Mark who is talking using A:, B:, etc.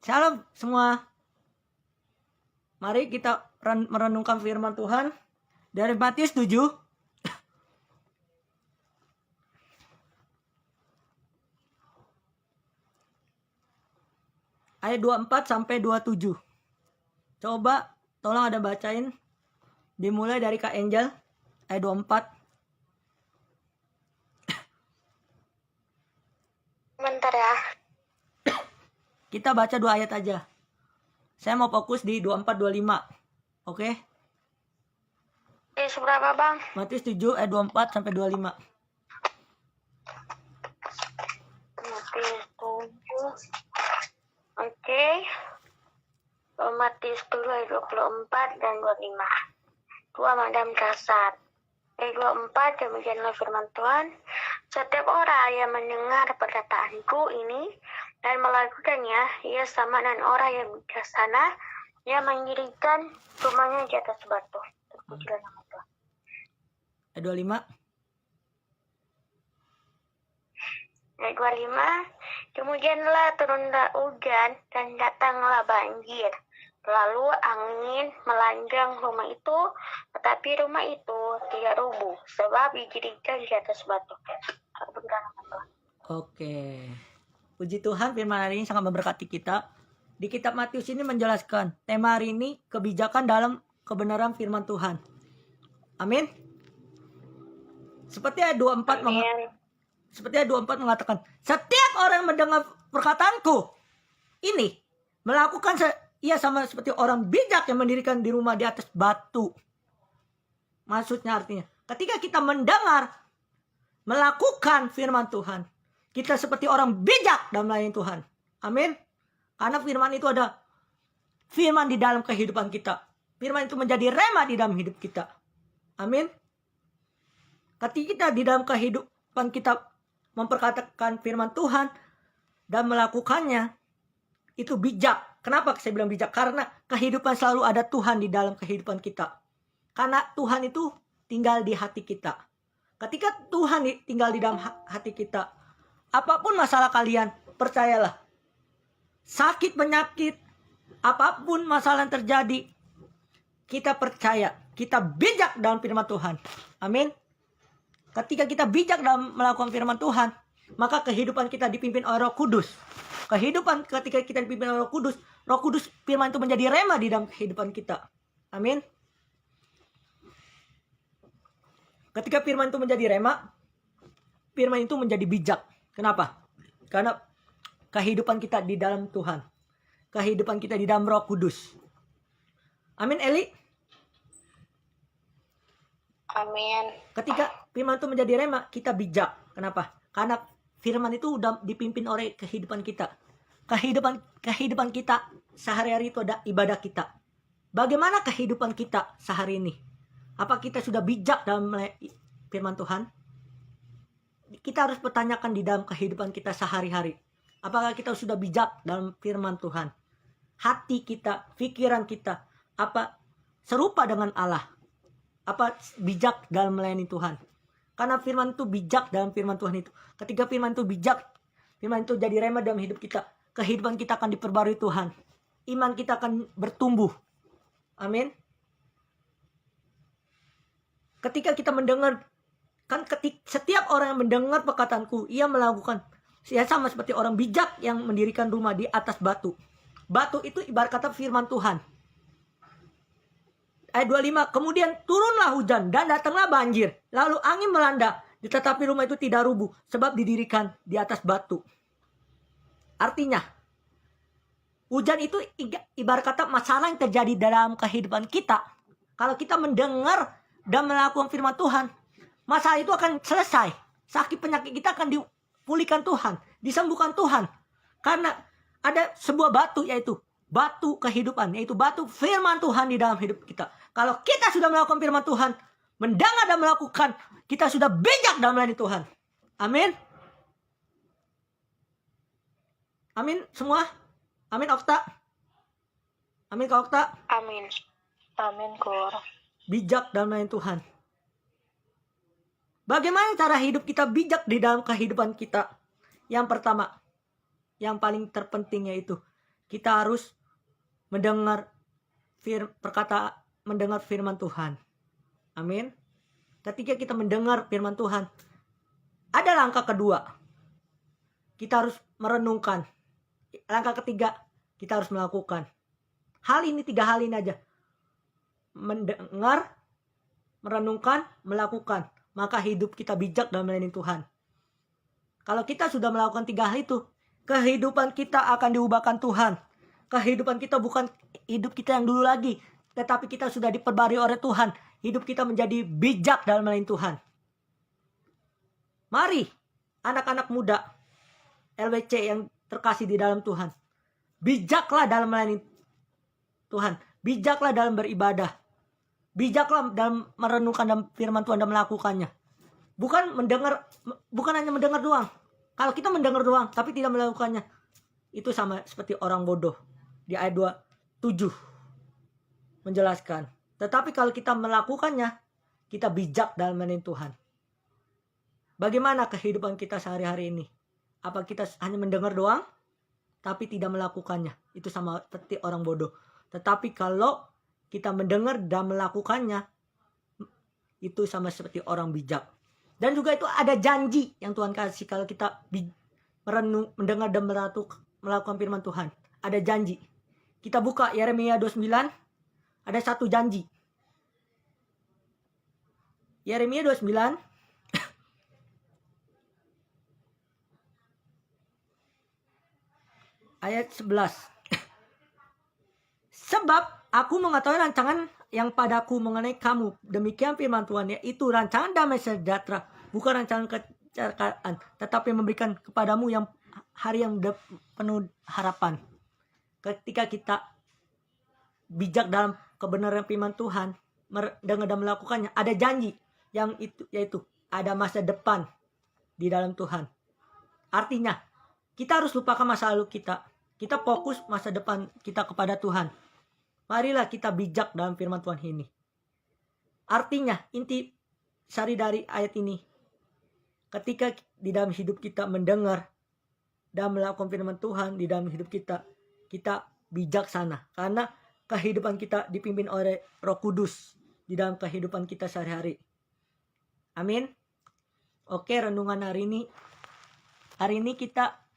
A: Shalom semua. Mari kita merenungkan firman Tuhan dari Matius 7 ayat 24 sampai 27. Coba tolong ada bacain. Dimulai dari Kak Angel ayat 24.
B: Bentar ya.
A: Kita baca 2 ayat aja. Saya mau fokus di 24-25. Oke?
B: Seberapa bang?
A: Matius 7 ayat 24 sampai 25.
B: Matius 7. Oke. Matius 7 ayat 24 dan 25. Dua madam kasar. Ayat 24, demikianlah firman Tuhan. Setiap orang yang mendengar perkataanku ini dan melakukannya, ia sama dengan orang yang bijaksana yang mendirikan rumahnya di atas batu. Terpujilah nama Tuhan.
A: Ayat 25.
B: Ayat 25, kemudianlah turunlah hujan dan datanglah banjir. Lalu angin melanjang rumah itu, tetapi rumah itu tidak rubuh, sebab didirikan di atas batu.
A: Oke. Puji Tuhan, firman hari ini sangat memberkati kita. Di kitab Matius ini menjelaskan tema hari ini kebijakan dalam kebenaran firman Tuhan. Amin. Seperti ayat 24 mengatakan, setiap orang mendengar perkataanku ini melakukan ia sama seperti orang bijak yang mendirikan di rumah di atas batu. Maksudnya artinya, ketika kita mendengar, melakukan firman Tuhan, kita seperti orang bijak dalam melayani Tuhan. Amin. Karena firman itu ada firman di dalam kehidupan kita. Firman itu menjadi rema di dalam hidup kita. Amin. Ketika kita di dalam kehidupan kita memperkatakan firman Tuhan dan melakukannya, itu bijak. Kenapa saya bilang bijak? Karena kehidupan selalu ada Tuhan di dalam kehidupan kita. Karena Tuhan itu tinggal di hati kita. Ketika Tuhan tinggal di dalam hati kita, apapun masalah kalian, percayalah. Sakit, penyakit, apapun masalah yang terjadi, kita percaya, kita bijak dalam firman Tuhan. Amin. Ketika kita bijak dalam melakukan firman Tuhan, maka kehidupan kita dipimpin oleh Roh Kudus. Ketika kita dipimpin oleh Roh Kudus firman itu menjadi rema di dalam kehidupan kita. Amin. Ketika firman itu menjadi rema, firman itu menjadi bijak. Kenapa? Karena kehidupan kita di dalam Tuhan. Kehidupan kita di dalam Roh Kudus. Amin, Eli?
B: Amin.
A: Ketika firman itu menjadi rema, kita bijak. Kenapa? Karena firman itu sudah dipimpin oleh kehidupan kita. Kehidupan kita sehari-hari itu ada ibadah kita. Bagaimana kehidupan kita sehari ini? Apa kita sudah bijak dalam firman Tuhan? Kita harus pertanyakan di dalam kehidupan kita sehari-hari. Apakah kita sudah bijak dalam firman Tuhan? Hati kita, pikiran kita, apa serupa dengan Allah? Apa bijak dalam melayani Tuhan? Karena firman itu bijak dalam firman Tuhan itu. Ketika firman itu bijak, firman itu jadi rema dalam hidup kita. Kehidupan kita akan diperbarui Tuhan. Iman kita akan bertumbuh. Amin. Ketika kita mendengar, kan setiap orang yang mendengar perkataanku, ia melakukan. Ya sama seperti orang bijak yang mendirikan rumah di atas batu. Batu itu ibarat kata firman Tuhan. Ayat 25, kemudian turunlah hujan dan datanglah banjir. Lalu angin melanda, tetapi rumah itu tidak rubuh, sebab didirikan di atas batu. Artinya, hujan itu ibarat kata masalah yang terjadi dalam kehidupan kita. Kalau kita mendengar dan melakukan firman Tuhan, masalah itu akan selesai. Sakit penyakit kita akan dipulihkan Tuhan, disembuhkan Tuhan. Karena ada sebuah batu, yaitu batu kehidupan, yaitu batu firman Tuhan di dalam hidup kita. Kalau kita sudah melakukan firman Tuhan, mendengar dan melakukan, kita sudah bijak dalam melayani Tuhan. Amin. Amin semua. Amin Okta. Amin Kak Okta.
B: Amin. Amin Kor.
A: Bijak dalam melayani Tuhan. Bagaimana cara hidup kita bijak di dalam kehidupan kita? Yang pertama, yang paling terpenting yaitu kita harus mendengar mendengar firman Tuhan. Amin. Ketika kita mendengar firman Tuhan, ada langkah kedua. Kita harus merenungkan. Langkah ketiga, kita harus melakukan. Tiga hal ini aja. Mendengar, merenungkan, melakukan. Maka hidup kita bijak dalam melayani Tuhan. Kalau kita sudah melakukan 3 hal itu, kehidupan kita akan diubahkan Tuhan. Kehidupan kita bukan hidup kita yang dulu lagi, tetapi kita sudah diperbarui oleh Tuhan. Hidup kita menjadi bijak dalam melayani Tuhan. Mari, anak-anak muda, LWC yang terkasih di dalam Tuhan. Bijaklah dalam melayani Tuhan. Bijaklah dalam beribadah. Bijaklah dalam merenungkan dalam firman Tuhan dan melakukannya. Bukan hanya mendengar doang. Kalau kita mendengar doang tapi tidak melakukannya, itu sama seperti orang bodoh. Di ayat 27 menjelaskan. Tetapi kalau kita melakukannya, kita bijak dalam melayani Tuhan. Bagaimana kehidupan kita sehari-hari ini? Apa kita hanya mendengar doang tapi tidak melakukannya? Itu sama seperti orang bodoh. Tetapi kalau kita mendengar dan melakukannya, itu sama seperti orang bijak. Dan juga itu ada janji yang Tuhan kasih kalau kita mendengar dan melakukan firman Tuhan. Ada janji. Kita buka Yeremia 29, ada satu janji. Yeremia 29 ayat 11. Sebab aku mengetahui rancangan yang padaku mengenai kamu. Demikian firman Tuhan, yaitu rancangan damai sejahtera, bukan rancangan kecelakaan, tetapi memberikan kepadamu yang hari yang penuh harapan. Ketika kita bijak dalam kebenaran firman Tuhan, mendengar dan melakukannya, ada janji yang itu, yaitu ada masa depan di dalam Tuhan. Artinya, kita harus lupakan masa lalu kita. Kita fokus masa depan kita kepada Tuhan. Marilah kita bijak dalam firman Tuhan ini. Artinya, inti sari dari ayat ini, ketika di dalam hidup kita mendengar dan melakukan firman Tuhan di dalam hidup kita, kita bijaksana. Karena kehidupan kita dipimpin oleh Roh Kudus di dalam kehidupan kita sehari-hari. Amin. Oke, renungan hari ini. Hari ini kita